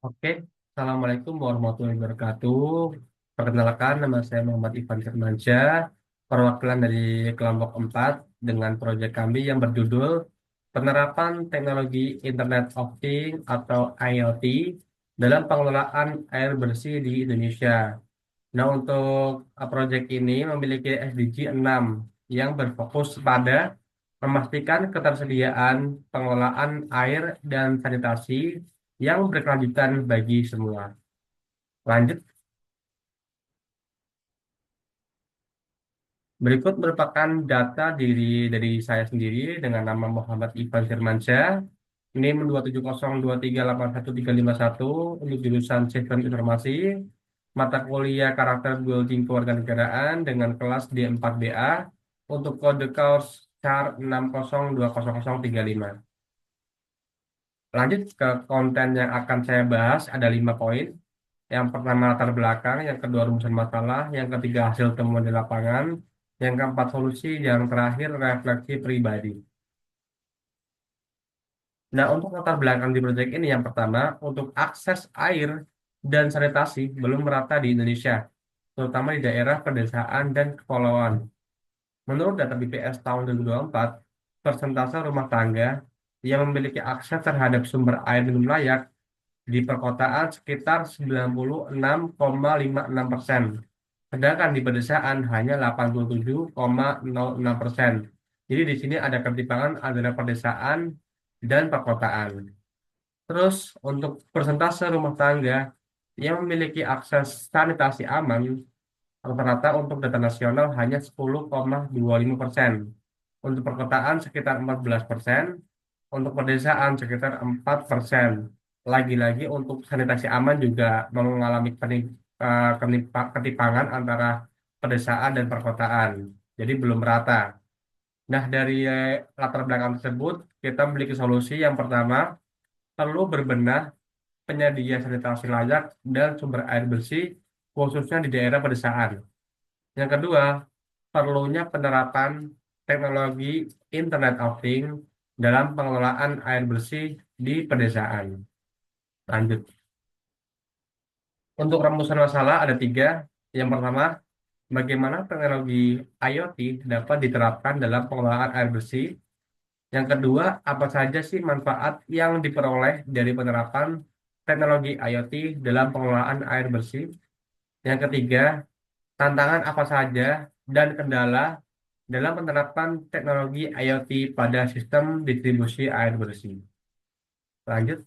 Oke, Assalamualaikum warahmatullahi wabarakatuh. Perkenalkan, nama saya Muhammad Ivan Firmansyah, perwakilan dari kelompok 4 dengan proyek kami yang berjudul Penerapan Teknologi Internet of Things atau IoT dalam pengelolaan air bersih di Indonesia. Nah, untuk proyek ini memiliki SDG 6 yang berfokus pada memastikan ketersediaan pengelolaan air dan sanitasi yang berkelanjutan bagi semua. Lanjut, berikut merupakan data dari saya sendiri dengan nama Muhammad Ivan Firmansyah, NIM 270238131 untuk jurusan Sistem Informasi, mata kuliah Karakter Building Kewarganegaraan dengan kelas D4BA untuk kode course SHAR 60200035. Lanjut ke konten yang akan saya bahas ada 5 poin. Yang pertama latar belakang, yang kedua rumusan masalah, yang ketiga hasil temuan di lapangan, yang keempat solusi, yang terakhir refleksi pribadi. Nah, untuk latar belakang di proyek ini yang pertama, untuk akses air dan sanitasi belum merata di Indonesia, terutama di daerah pedesaan dan kepulauan. Menurut data BPS tahun 2024, persentase rumah tangga yang memiliki akses terhadap sumber air minum layak di perkotaan sekitar 96,56%. Sedangkan di pedesaan hanya 87,06%. Jadi di sini ada ketimpangan antara pedesaan dan perkotaan. Terus untuk persentase rumah tangga yang memiliki akses sanitasi aman rata-rata untuk data nasional hanya 10,25%. Untuk perkotaan sekitar 14%, untuk pedesaan sekitar 4%. Lagi-lagi untuk sanitasi aman juga mengalami ketimpangan antara pedesaan dan perkotaan. Jadi belum merata. Nah, dari latar belakang tersebut, kita memiliki solusi yang pertama, perlu berbenah penyedia sanitasi layak dan sumber air bersih, khususnya di daerah pedesaan. Yang kedua, perlunya penerapan teknologi Internet of Things dalam pengelolaan air bersih di pedesaan. Lanjut. Untuk rumusan masalah ada 3. Yang pertama, bagaimana teknologi IoT dapat diterapkan dalam pengelolaan air bersih. Yang kedua, apa saja sih manfaat yang diperoleh dari penerapan teknologi IoT dalam pengelolaan air bersih. Yang ketiga, tantangan apa saja dan kendala dalam penerapan teknologi IoT pada sistem distribusi air bersih. Lanjut,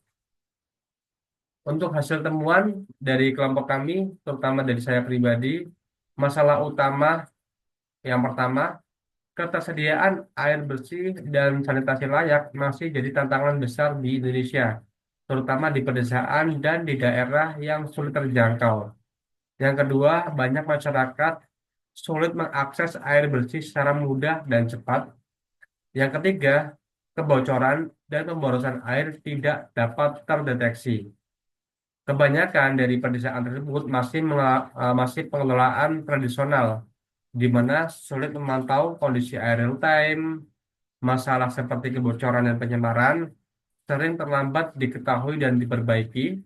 untuk hasil temuan dari kelompok kami, terutama dari saya pribadi, masalah utama yang pertama, ketersediaan air bersih dan sanitasi layak masih jadi tantangan besar di Indonesia, terutama di pedesaan dan di daerah yang sulit terjangkau. Yang kedua, banyak masyarakat sulit mengakses air bersih secara mudah dan cepat. Yang ketiga, kebocoran dan pemborosan air tidak dapat terdeteksi. Kebanyakan dari pedesaan tersebut masih pengelolaan tradisional, di mana sulit memantau kondisi air real time, masalah seperti kebocoran dan pencemaran sering terlambat diketahui dan diperbaiki.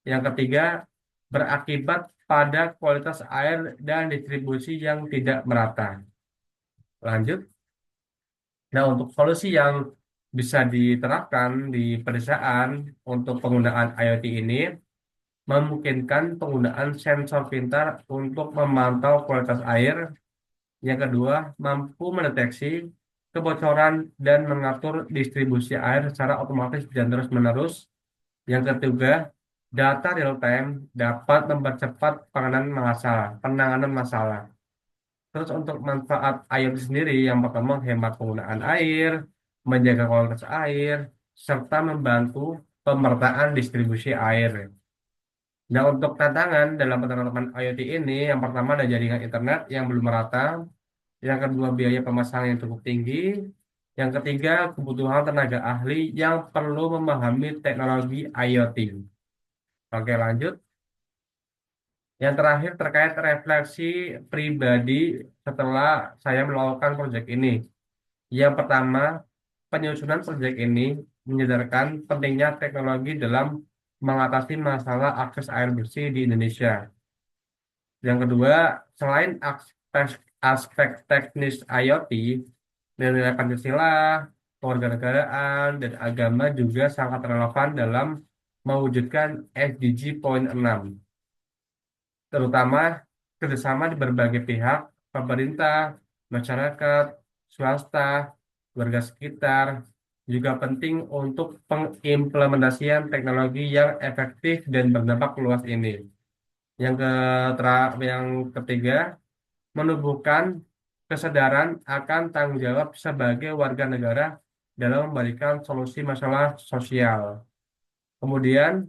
Yang ketiga, berakibat pada kualitas air dan distribusi yang tidak merata. Lanjut. Nah, untuk solusi yang bisa diterapkan di pedesaan untuk penggunaan IoT ini memungkinkan penggunaan sensor pintar untuk memantau kualitas air. Yang kedua, mampu mendeteksi kebocoran dan mengatur distribusi air secara otomatis dan terus-menerus. Yang ketiga, data real time dapat mempercepat penanganan masalah. Terus untuk manfaat air sendiri, yang pertama hemat penggunaan air, menjaga kualitas air, serta membantu pemerataan distribusi air. Nah, untuk tantangan dalam penerapan IoT ini, yang pertama ada jaringan internet yang belum merata, yang kedua biaya pemasangan yang cukup tinggi, yang ketiga kebutuhan tenaga ahli yang perlu memahami teknologi IoT. Oke, lanjut. Yang terakhir terkait refleksi pribadi setelah saya melakukan proyek ini. Yang pertama, penyusunan proyek ini menyadarkan pentingnya teknologi dalam mengatasi masalah akses air bersih di Indonesia. Yang kedua, selain aspek teknis IoT, nilai Pancasila, kewarganegaraan, dan agama juga sangat relevan dalam mewujudkan SDG poin 6, terutama kerjasama di berbagai pihak, pemerintah, masyarakat, swasta, warga sekitar, juga penting untuk pengimplementasian teknologi yang efektif dan berdampak luas ini. Yang ketiga, menumbuhkan kesadaran akan tanggung jawab sebagai warga negara dalam memberikan solusi masalah sosial. Kemudian,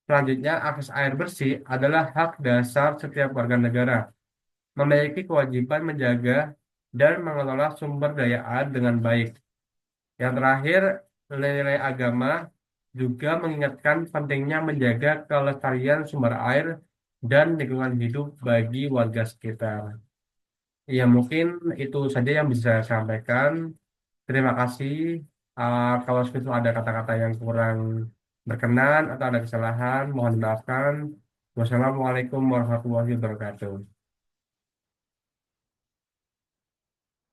selanjutnya, akses air bersih adalah hak dasar setiap warga negara, memiliki kewajiban menjaga dan mengelola sumber daya air dengan baik. Yang terakhir, nilai-nilai agama juga mengingatkan pentingnya menjaga kelestarian sumber air dan lingkungan hidup bagi warga sekitar. Ya, mungkin itu saja yang bisa saya sampaikan. Terima kasih. Kalau itu ada kata-kata yang kurang berkenan atau ada kesalahan, mohon dimaafkan. Wassalamualaikum warahmatullahi wabarakatuh.